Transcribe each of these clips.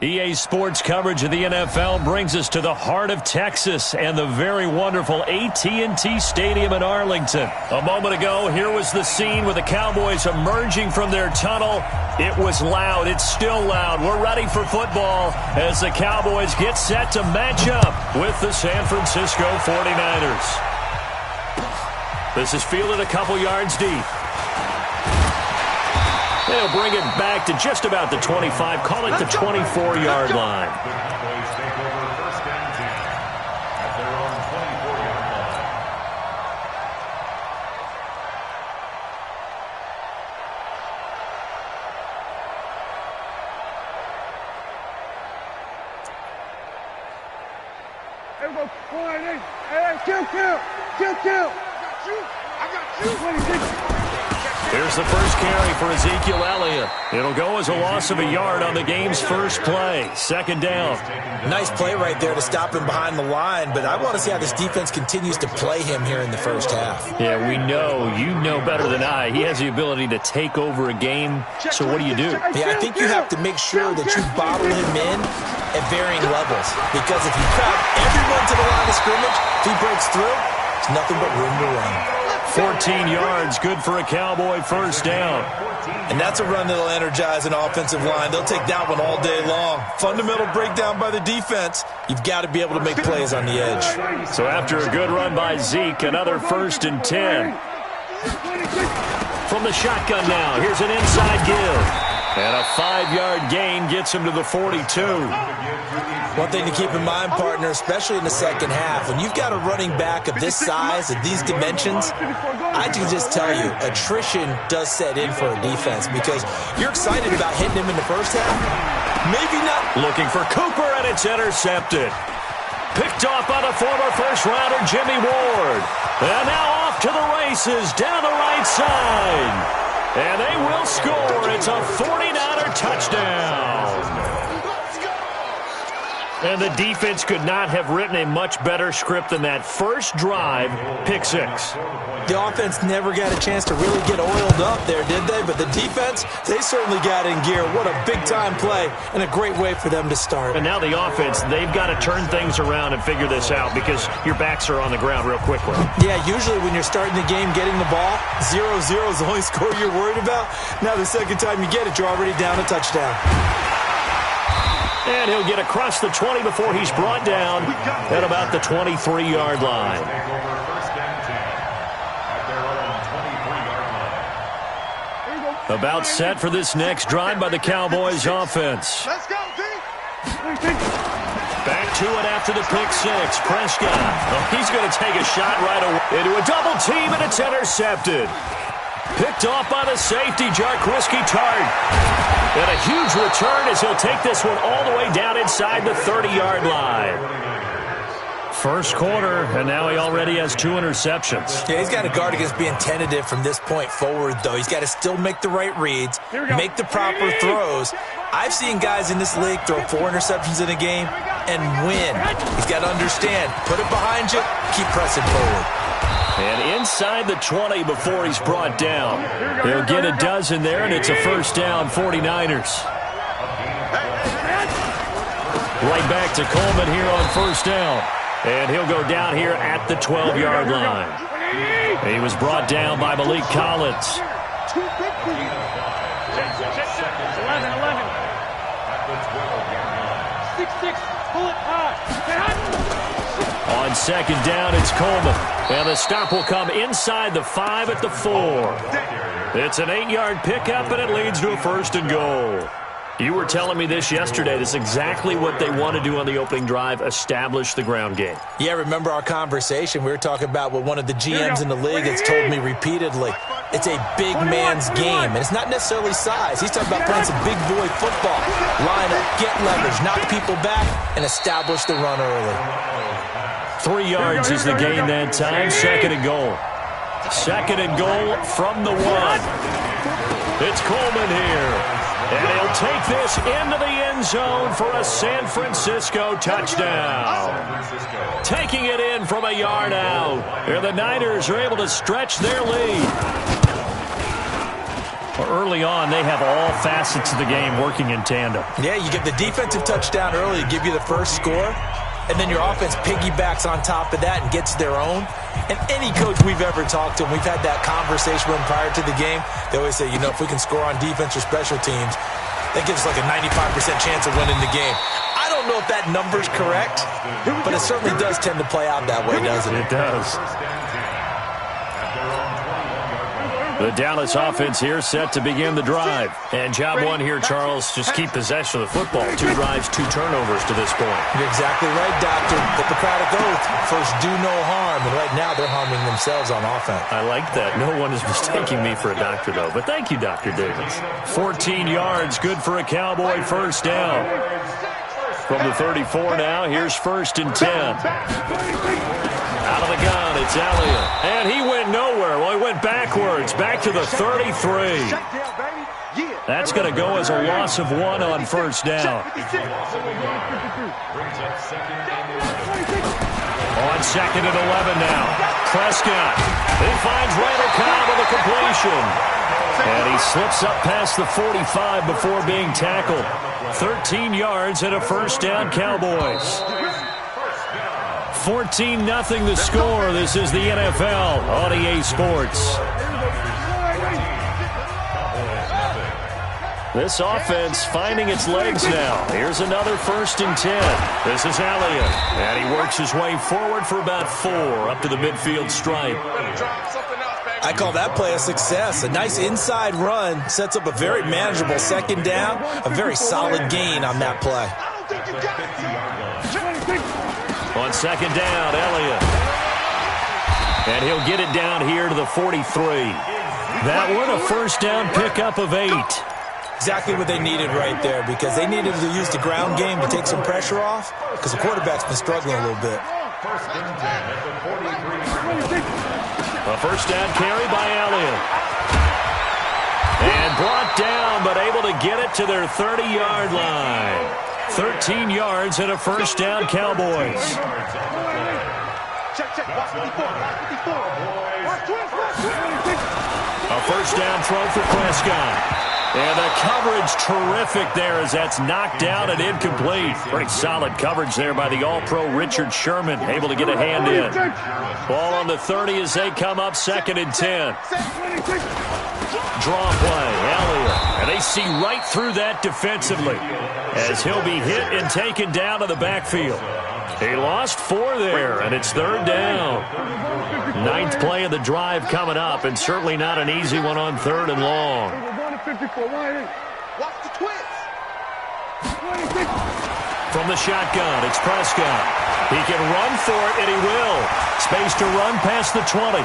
EA Sports coverage of the NFL brings us to the heart of Texas and the very wonderful AT&T Stadium in Arlington. A moment ago, here was the scene with the Cowboys emerging from their tunnel. It was loud. It's still loud. We're ready for football as the Cowboys get set to match up with the San Francisco 49ers. This is fielded a couple yards deep. They'll bring it back to just about the 25, call it the 24-yard line. Here's the first carry for Ezekiel Elliott. It'll go as a loss of a yard on the game's first play. Second down. Nice play right there to stop him behind the line, but I want to see how this defense continues to play him here in the first half. Yeah, we know. You know better than I. He has the ability to take over a game, so what do you do? Yeah, I think you have to make sure that you bottle him in at varying levels, because if you crowd everyone to the line of scrimmage, if he breaks through, it's nothing but room to run. 14 yards, good for a Cowboy first down. And that's a run that'll energize an offensive line. They'll take that one all day long. Fundamental breakdown by the defense. You've got to be able to make plays on the edge. So after a good run by Zeke, another 1st and 10. From the shotgun now, here's an inside give. And a 5-yard gain gets him to the 42. One thing to keep in mind, partner, especially in the second half, when you've got a running back of this size, of these dimensions, I can just tell you, attrition does set in for a defense because you're excited about hitting him in the first half. Maybe not. Looking for Cooper, and it's intercepted. Picked off by the former first-rounder Jimmy Ward. And now off to the races down the right side. And they will score. It's a 49er touchdown. And the defense could not have written a much better script than that first drive, pick 6. The offense never got a chance to really get oiled up there, did they? But the defense, they certainly got in gear. What a big-time play and a great way for them to start. And now the offense, they've got to turn things around and figure this out because your backs are on the ground real quickly. Yeah, usually when you're starting the game getting the ball, 0-0 is the only score you're worried about. Now the second time you get it, you're already down a touchdown. And he'll get across the 20 before he's brought down at about the 23-yard line. About set for this next drive by the Cowboys offense. Let's go, D. Back to it after the pick 6. Prescott. Oh, he's going to take a shot right away into a double team, and it's intercepted. Picked off by the safety, Jarquiski Tart. And a huge return as he'll take this one all the way down inside the 30-yard line. First quarter, and now he already has 2 interceptions. Yeah, he's got to guard against being tentative from this point forward, though. He's got to still make the right reads, make the proper throws. I've seen guys in this league throw 4 interceptions in a game and win. He's got to understand, put it behind you, keep pressing forward. And inside the 20 before he's brought down. He'll get a dozen there, and it's a first down, 49ers. Right back to Coleman here on first down. And he'll go down here at the 12-yard line. He was brought down by Malik Collins. 6-6, pull it high. On second down, it's Coleman. And the stop will come inside the 5 at the 4. It's an 8-yard pickup, and it leads to a 1st and goal. You were telling me this yesterday. This is exactly what they want to do on the opening drive, establish the ground game. Yeah, remember our conversation? We were talking about what one of the GMs in the league has told me repeatedly. It's a big man's game, and it's not necessarily size. He's talking about playing some big boy football. Line up, get leverage, knock people back, and establish the run early. 3 yards is the gain that time. 2nd and goal. 2nd and goal from the 1. It's Coleman here. And he'll take this into the end zone for a San Francisco touchdown. Taking it in from a yard out. And the Niners are able to stretch their lead. Well, early on, they have all facets of the game working in tandem. Yeah, you get the defensive touchdown early to give you the first score, and then your offense piggybacks on top of that and gets their own. And any coach we've ever talked to, and we've had that conversation with them prior to the game, they always say, if we can score on defense or special teams, that gives us like a 95% chance of winning the game. I don't know if that number's correct, but it certainly does tend to play out that way, doesn't it? It does. The Dallas offense here set to begin the drive. And job one here, Charles, just keep possession of the football. 2 drives, 2 turnovers to this point. You're exactly right, Doctor. Hippocratic oath. First, do no harm. And right now, they're harming themselves on offense. I like that. No one is mistaking me for a doctor, though. But thank you, Dr. Davis. 14 yards, good for a Cowboy first down. From the 34 now, here's 1st and 10. Out of the gun, it's Elliott. And he went nowhere. Well, he went backwards, back to the 33. That's going to go as a loss of 1 on first down. On 2nd and 11 now. Prescott. He finds Randall Cobb with a completion. And he slips up past the 45 before being tackled. 13 yards and a first down, Cowboys. 14-0 the score. This is the NFL on EA Sports. This offense finding its legs now. Here's another 1st and 10. This is Elliott. And he works his way forward for about 4 up to the midfield stripe. I call that play a success. A nice inside run sets up a very manageable 2nd down. A very solid gain on that play. On 2nd down, Elliott. And he'll get it down here to the 43. That one a first down pickup of 8. Exactly what they needed right there, because they needed to use the ground game to take some pressure off, because the quarterback's been struggling a little bit. A first down carry by Elliott. And brought down, but able to get it to their 30-yard line. 13 yards and a first down, Cowboys. A first down throw for Prescott. And the coverage terrific there as that's knocked down and incomplete. Pretty solid coverage there by the All-Pro Richard Sherman, able to get a hand in. Ball on the 30 as they come up 2nd and 10. Draw play, Elliott. And they see right through that defensively as he'll be hit and taken down to the backfield. He lost 4 there, and it's 3rd down. 9th play of the drive coming up, and certainly not an easy one on 3rd and long. Watch the twist. From the shotgun, it's Prescott. He can run for it, and he will. Space to run past the 20.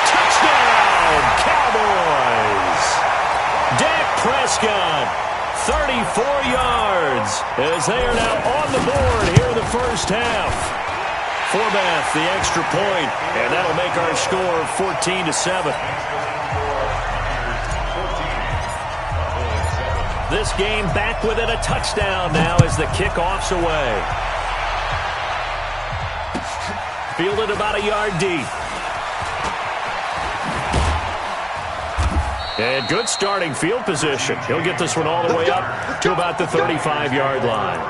Touchdown, Cowboys! Dak Prescott, 34 yards, as they are now on the board here in the first half. Forbath, the extra point, and that'll make our score 14-7. This game back within a touchdown now as the kickoff's away. Fielded about a yard deep. And good starting field position. He'll get this one all the way up to about the 35-yard line.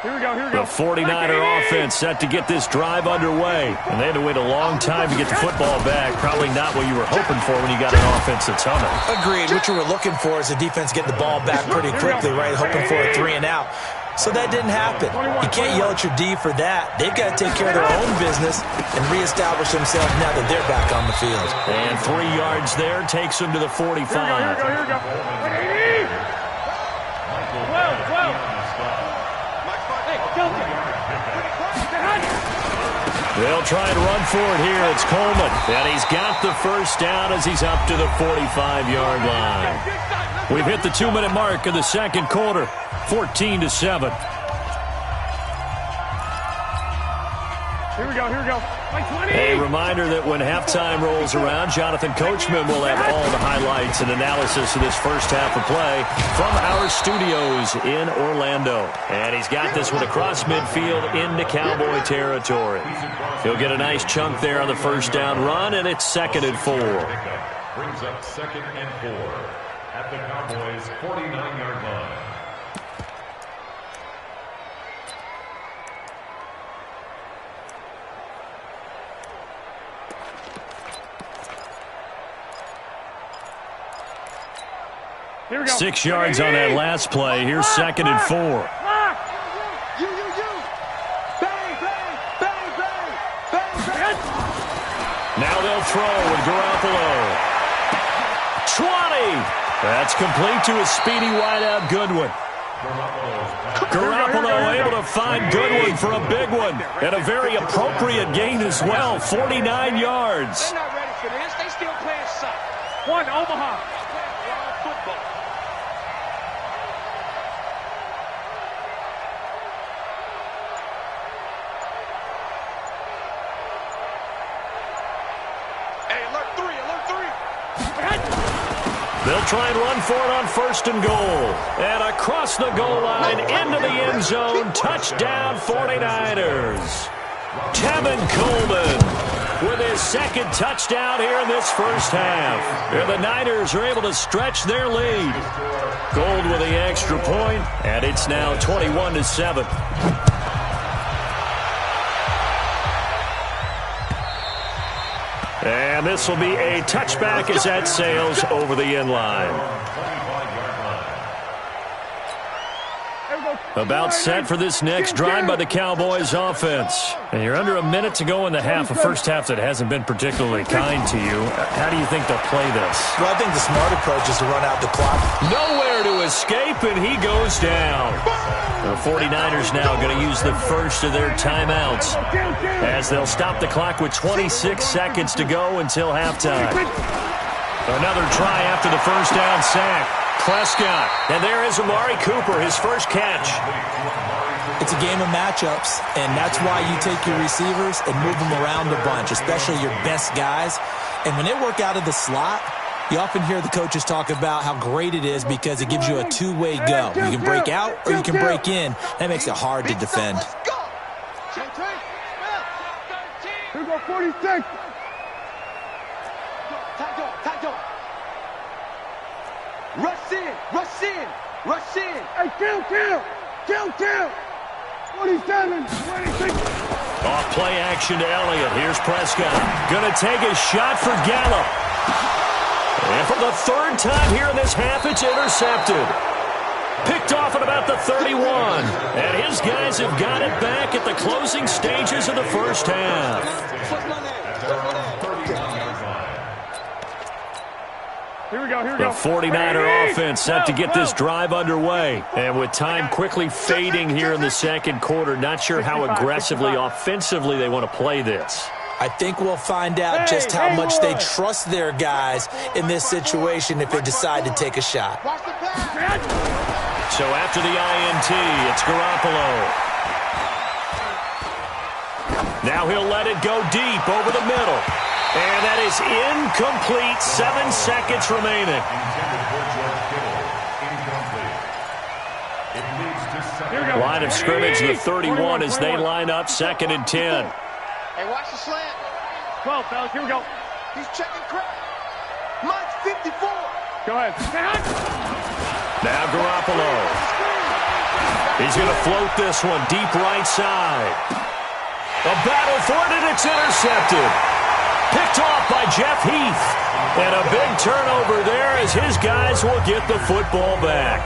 The 49er offense set to get this drive underway. And they had to wait a long time to get the football back. Probably not what you were hoping for when you got an offense that's humming. Agreed. What you were looking for is the defense getting the ball back pretty quickly, right? Hoping for a 3 and out. So that didn't happen. You can't yell at your D for that. They've got to take care of their own business and reestablish themselves now that they're back on the field. And 3 yards there takes them to the 45. Here we go. They'll try and run for it here. It's Coleman. And he's got the first down as he's up to the 45-yard line. We've hit the 2-minute mark in the second quarter. 14-7. Here we go. A reminder that when halftime rolls around, Jonathan Coachman will have all the highlights and analysis of this first half of play from our studios in Orlando. And he's got this one across midfield into Cowboy territory. He'll get a nice chunk there on the first down run, and it's 2nd and 4. Brings up 2nd and 4 at the Cowboys' 49-yard line. Here we go. 6 yards on that last play. Here's 2nd and 4. You. Bang. Now they'll throw with Garoppolo. 20. That's complete to a speedy wideout Goodwin. Garoppolo able to find Goodwin for a big one. And a very appropriate gain as well. 49 yards. They're not ready for this. They still playing soft. 1, Omaha. Football. They'll try and run for it on 1st and goal. And across the goal line into the end zone. Touchdown 49ers. Tevin Coleman with his 2nd touchdown here in this first half. And the Niners are able to stretch their lead. Gold with the extra point, and it's now 21-7. And this will be a touchback as that sails over the end line. About set for this next drive by the Cowboys offense. And you're under a minute to go in the half, a first half that hasn't been particularly kind to you. How do you think they'll play this? Well, I think the smart approach is to run out the clock. Nowhere to escape, and he goes down. The 49ers now going to use the first of their timeouts as they'll stop the clock with 26 seconds to go until halftime. Another try after the first down sack. Prescott, and there is Amari Cooper, his first catch. It's a game of matchups, and that's why you take your receivers and move them around a bunch, especially your best guys. And when they work out of the slot, you often hear the coaches talk about how great it is because it gives you a two-way go. You can break out or you can break in. That makes it hard to defend. Here we go, 46. Rush in. Hey, kill. 47, 26. Off play action to Elliott. Here's Prescott. Gonna take a shot for Gallup. And for the 3rd time here in this half, it's intercepted. Picked off at about the 31. And his guys have got it back at the closing stages of the first half. Here we go. The 49er offense set to get this drive underway. And with time quickly fading here in the second quarter, not sure how aggressively, offensively they want to play this. I think we'll find out just how much they trust their guys in this situation if they decide to take a shot. So after the INT, it's Garoppolo. Now he'll let it go deep over the middle. And that is incomplete. 7 seconds remaining. Line of scrimmage, the 31 as they line up 2nd and 10. Hey, watch the slant. 12, fellas, here we go. He's checking crap. Mike's 54. Go ahead. Now Garoppolo. He's going to float this one deep right side. A battle for it, and it's intercepted. Picked off by Jeff Heath. And a big turnover there as his guys will get the football back.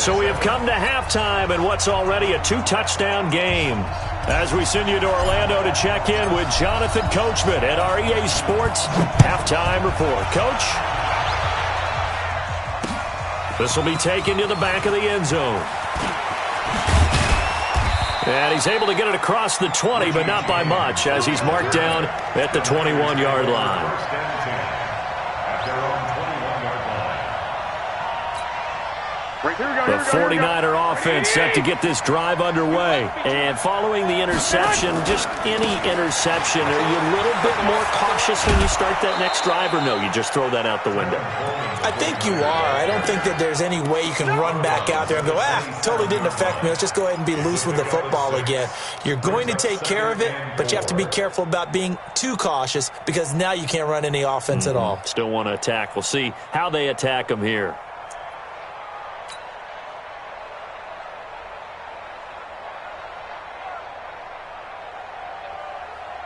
So we have come to halftime in what's already a 2-touchdown game. As we send you to Orlando to check in with Jonathan Coachman at our EA Sports Halftime Report. Coach? This will be taken to the back of the end zone. And he's able to get it across the 20, but not by much, as he's marked down at the 21-yard line. The 49er offense set to get this drive underway. And following the interception, just any interception, are you a little bit more cautious when you start that next drive, or no, you just throw that out the window? I think you are. I don't think that there's any way you can run back out there and go, totally didn't affect me. Let's just go ahead and be loose with the football again. You're going to take care of it, but you have to be careful about being too cautious because now you can't run any offense at all. Still want to attack. We'll see how they attack them here.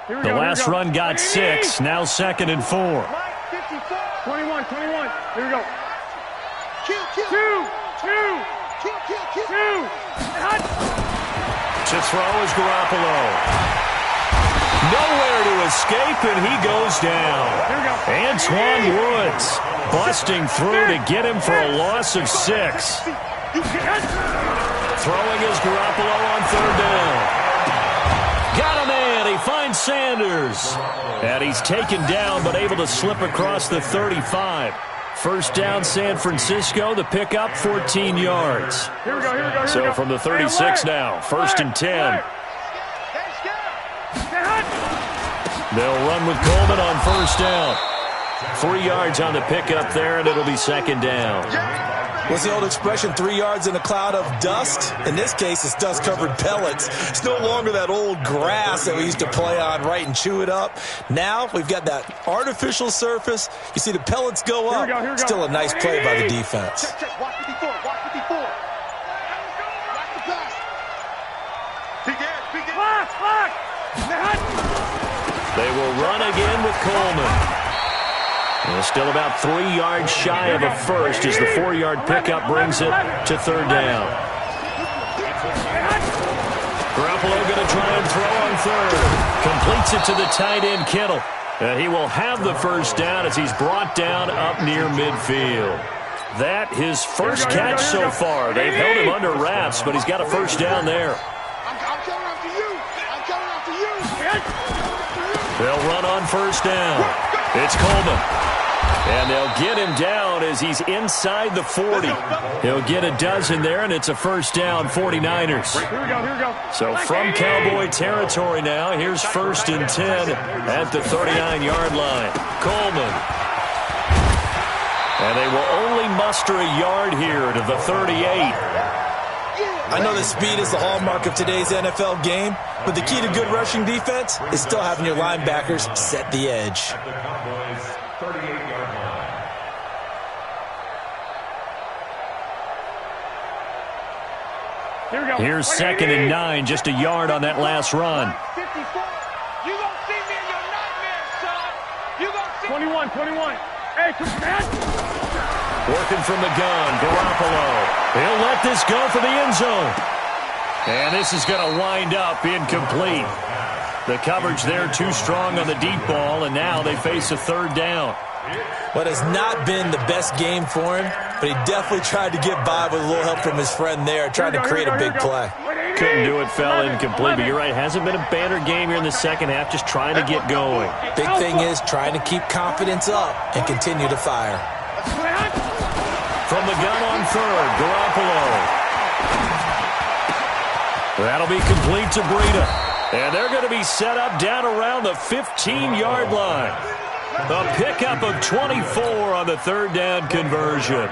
The last run got 6. Now 2nd and 4. 21. Here we go. Two. To throw is Garoppolo. Nowhere to escape, and he goes down. Antoine Woods busting through to get him for a loss of 6. Throwing is Garoppolo on 3rd down. Got a man. He finds Sanders. And he's taken down but able to slip across the 35. First down, San Francisco. The pickup, 14 yards. Here we go. So from the 36 now, 1st and 10. They'll run with Coleman on 1st down. 3 yards on the pickup there, and it'll be 2nd down. What's the old expression, 3 yards in a cloud of dust? In this case, it's dust-covered pellets. It's no longer that old grass that we used to play on, right, and chew it up. Now we've got that artificial surface. You see the pellets go up. Here we go. Still a nice play by the defense. Check. Watch 54. Watch 54. Watch the pass. Big air. Clock. They will run again with Coleman. Well, still about 3 yards shy of a first as the 4-yard pickup brings it to 3rd down. Garoppolo going to try and throw on 3rd. Completes it to the tight end, Kittle. He will have the 1st down as he's brought down up near midfield. That his first catch so far. They've held him under wraps, but he's got a 1st down there. I'm coming after you. They'll run on 1st down. It's Coleman. And they'll get him down as he's inside the 40. He'll get a dozen there, and it's a 1st down, 49ers. Here we go. So from Cowboy territory now, here's 1st and 10 at the 39-yard line. Coleman. And they will only muster a yard here to the 38. I know that speed is the hallmark of today's NFL game, but the key to good rushing defense is still having your linebackers set the edge. At the Cowboys' 38-yard line. Here we go. Here's 2nd and 9, just a yard on that last run. 54. You gonna see me in your nightmares, son. You gonna see 21. Hey, man. Working from the gun, Garoppolo. He'll let this go for the end zone. And this is going to wind up incomplete. The coverage there too strong on the deep ball, and now they face a 3rd down. What has not been the best game for him, but he definitely tried to get by with a little help from his friend there, trying to create a big play. Couldn't do it, fell incomplete, but you're right, it hasn't been a banner game here in the second half, just trying to get going. Big thing is trying to keep confidence up and continue to fire. From the gun on 3rd, Garoppolo. That'll be complete to Breida. And they're going to be set up down around the 15-yard line. A pickup of 24 on the 3rd down conversion.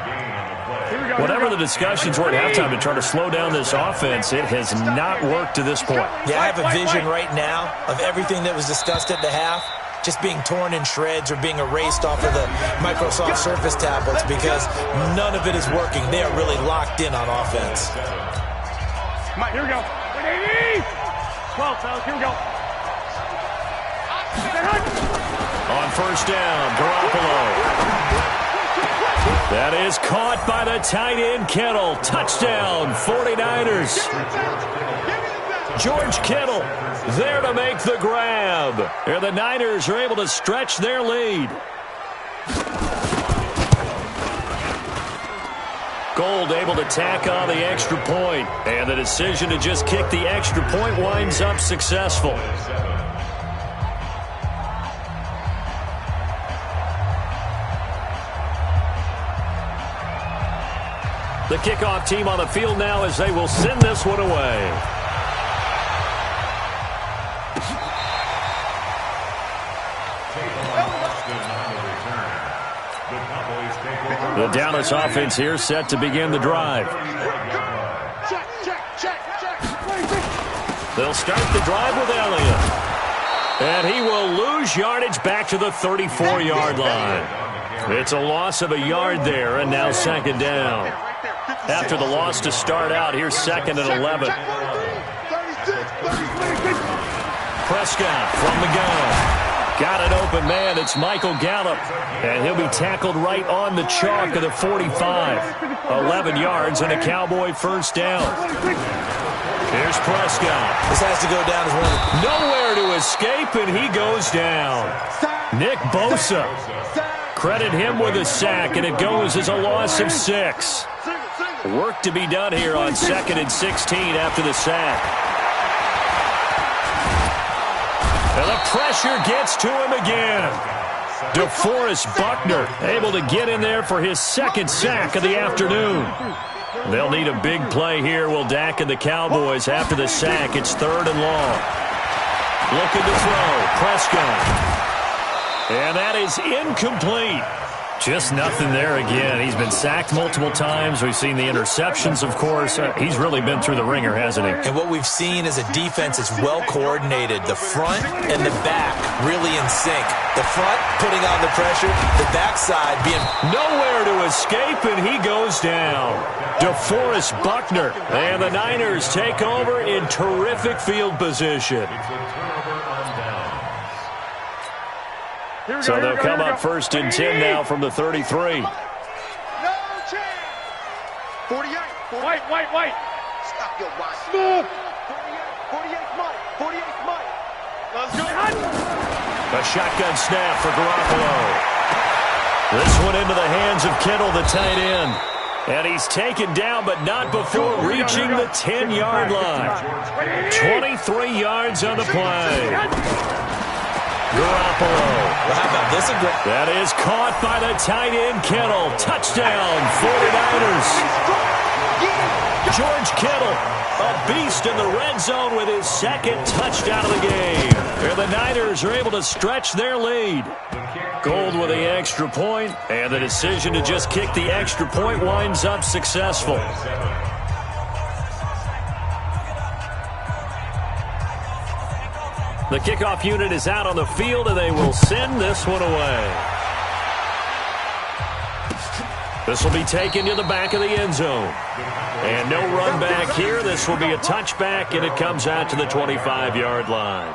Whatever the discussions were at halftime to try to slow down this offense, it has not worked to this point. Yeah, I have a vision right now of everything that was discussed at the half just being torn in shreds or being erased off of the Microsoft Surface tablets because none of it is working. They are really locked in on offense. Here we go. 12, fellas. Here we go. On 1st down, Garoppolo. That is caught by the tight end, Kittle. Touchdown, 49ers. George Kittle there to make the grab. And the Niners are able to stretch their lead. Gold able to tack on the extra point. And the decision to just kick the extra point winds up successful. The kickoff team on the field now as they will send this one away. The Dallas offense here set to begin the drive. They'll start the drive with Elliott. And he will lose yardage back to the 34-yard line. It's a loss of a yard there, and now second down. After the loss to start out, here's second and 11. Prescott from the gun. Got an open man. It's Michael Gallup. And he'll be tackled right on the chalk of the 45. 11 yards and a Cowboy first down. Here's Prescott. This has to go down as one of the... Nowhere to escape, and he goes down. Nick Bosa. Credit him with a sack, and it goes as a loss of 6. Work to be done here on 2nd and 16 after the sack. And the pressure gets to him again. DeForest Buckner able to get in there for his second sack of the afternoon. They'll need a big play here, will Dak and the Cowboys after the sack. It's 3rd and long. Looking to throw. Prescott. And that is incomplete. Just nothing there again. He's been sacked multiple times. We've seen the interceptions, of course. He's really been through the ringer, hasn't he? And what we've seen is a defense that's well coordinated. The front and the back really in sync. The front putting on the pressure. The backside being nowhere to escape, and he goes down. DeForest Buckner. And the Niners take over in terrific field position. So they'll come up 1st and 10 now from the 33. No chance. 48. White. Stop your watch. 48, Mike. 48, Mike. Let's go. A shotgun snap for Garoppolo. This one into the hands of Kittle, the tight end. And he's taken down, but not before reaching the 10-yard line. 23 yards on the play. Garoppolo. Well, how about this? That is caught by the tight end, Kittle. Touchdown, 49ers. George Kittle, a beast in the red zone with his second touchdown of the game. And the Niners are able to stretch their lead. Gold with the extra point, and the decision to just kick the extra point winds up successful. The kickoff unit is out on the field, and they will send this one away. This will be taken to the back of the end zone. And no run back here. This will be a touchback, and it comes out to the 25-yard line.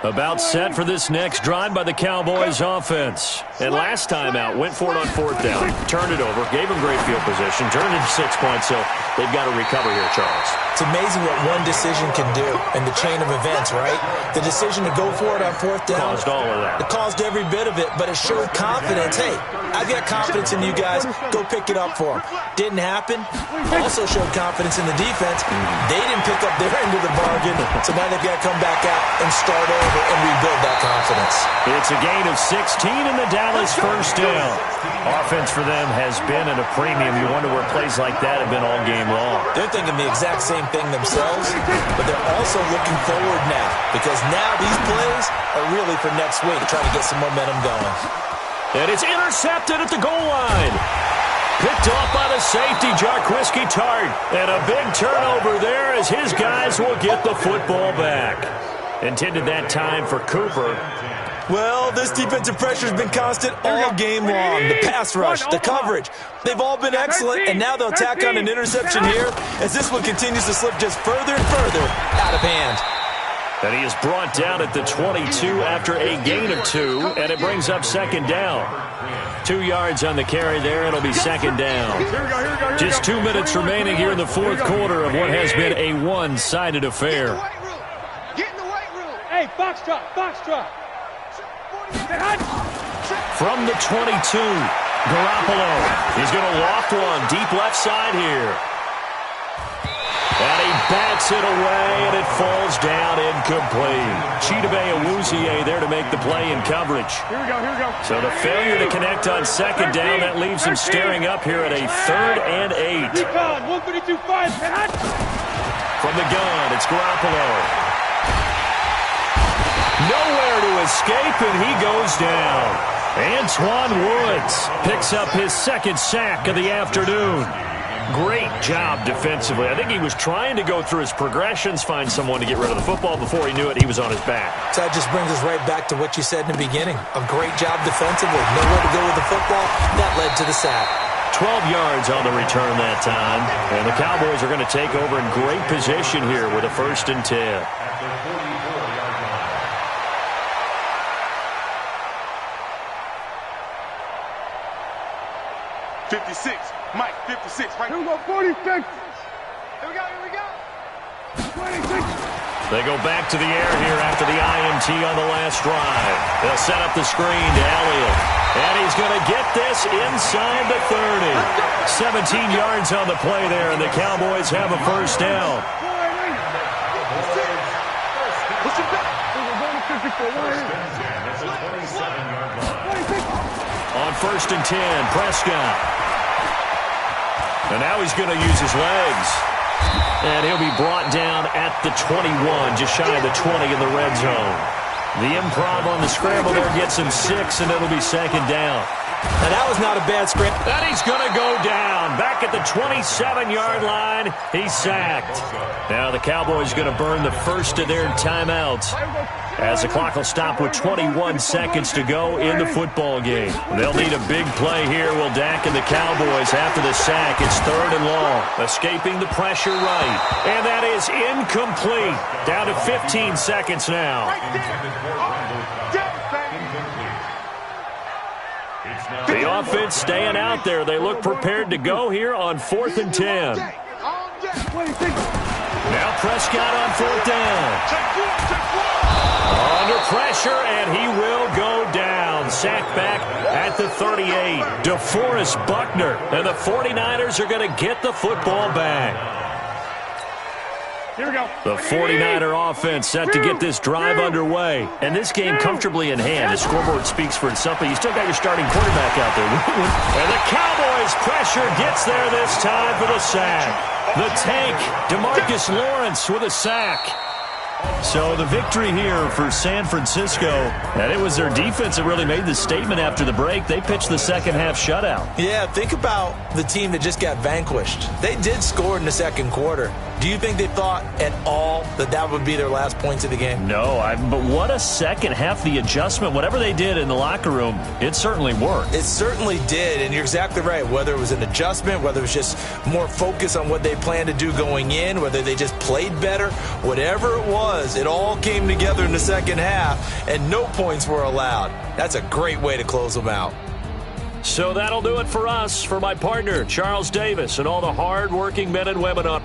About set for this next drive by the Cowboys offense. And last time out, went for it on 4th down, turned it over, gave them great field position, turned it to 6 points, so they've got to recover here, Charles. It's amazing what one decision can do in the chain of events, right? The decision to go for it on 4th down. Caused all of that. It caused every bit of it, but it showed confidence. Hey, I've got confidence in you guys. Go pick it up for them. Didn't happen. Also showed confidence in the defense. They didn't pick up their end of the bargain, so now they've got to come back out and start over and rebuild that confidence. It's a gain of 16 in the Dallas first down. Offense for them has been at a premium. You wonder where plays like that have been all game long. They're thinking the exact same thing themselves, but they're also looking forward now because now these plays are really for next week, trying to get some momentum going. And it's intercepted at the goal line. Picked off by the safety, Jarquiski Tart. And a big turnover there as his guys will get the football back. Intended that time for Cooper. Well, this defensive pressure has been constant all game long. The pass rush, the coverage, they've all been excellent, and now they'll tack on an interception here as this one continues to slip just further and further out of hand. And he is brought down at the 22 after a gain of 2, and it brings up second down. 2 yards on the carry there. It'll be second down. Just 2 minutes remaining here in the fourth quarter of what has been a one-sided affair. Get in the weight room. Hey, box drop. From the 22, Garoppolo. He's going to loft one deep left side here. And he bats it away, and it falls down incomplete. Chidobe Awuzie there to make the play in coverage. Here we go. So the failure to connect on second down, that leaves him staring up here at a 3rd and 8. Recon, 152.5, From the gun, it's Garoppolo. Nowhere to escape, and he goes down. Antoine Woods picks up his 2nd sack of the afternoon. Great job defensively. I think he was trying to go through his progressions, find someone to get rid of the football. Before he knew it, he was on his back. So that just brings us right back to what you said in the beginning. A great job defensively. Nowhere to go with the football. That led to the sack. 12 yards on the return that time. And the Cowboys are going to take over in great position here with a 1st and 10. At the 44-yard line. 56. Mike, 56. Right. Here we go, 46. Here we go. 26. They go back to the air here after the INT on the last drive. They'll set up the screen to Elliott. And he's going to get this inside the 30. 17 yards on the play there, and the Cowboys have a 1st down. Push it back. On 1st and 10, Prescott. And now he's going to use his legs. And he'll be brought down at the 21, just shy of the 20 in the red zone. The improv on the scramble there gets him 6, and it'll be 2nd down. And that was not a bad scramble. And he's going to go down. Back at the 27-yard line, he's sacked. Now the Cowboys going to burn the first of their timeouts, as the clock will stop with 21 seconds to go in the football game. They'll need a big play here. Will Dak and the Cowboys after the sack. It's 3rd and long. Escaping the pressure right. And that is incomplete. Down to 15 seconds now. The offense staying out there. They look prepared to go here on 4th and 10. Now Prescott on 4th down. Under pressure, and he will go down. Sacked back at the 38. DeForest Buckner, and the 49ers are going to get the football back. Here we go. The 49er offense set to get this drive underway. And this game comfortably in hand. The scoreboard speaks for itself, but you still got your starting quarterback out there. And the Cowboys' pressure gets there this time for the sack. The tank, DeMarcus Lawrence with a sack. So the victory here for San Francisco, and it was their defense that really made the statement after the break. They pitched the second half shutout. Yeah, think about the team that just got vanquished. They did score in the 2nd quarter. Do you think they thought at all that that would be their last points of the game? No, but what a second half. The adjustment, whatever they did in the locker room, it certainly worked. It certainly did, and you're exactly right. Whether it was an adjustment, whether it was just more focus on what they planned to do going in, whether they just played better, whatever it was, it all came together in the second half, and no points were allowed. That's a great way to close them out. So that'll do it for us. For my partner, Charles Davis, and all the hard-working men and women on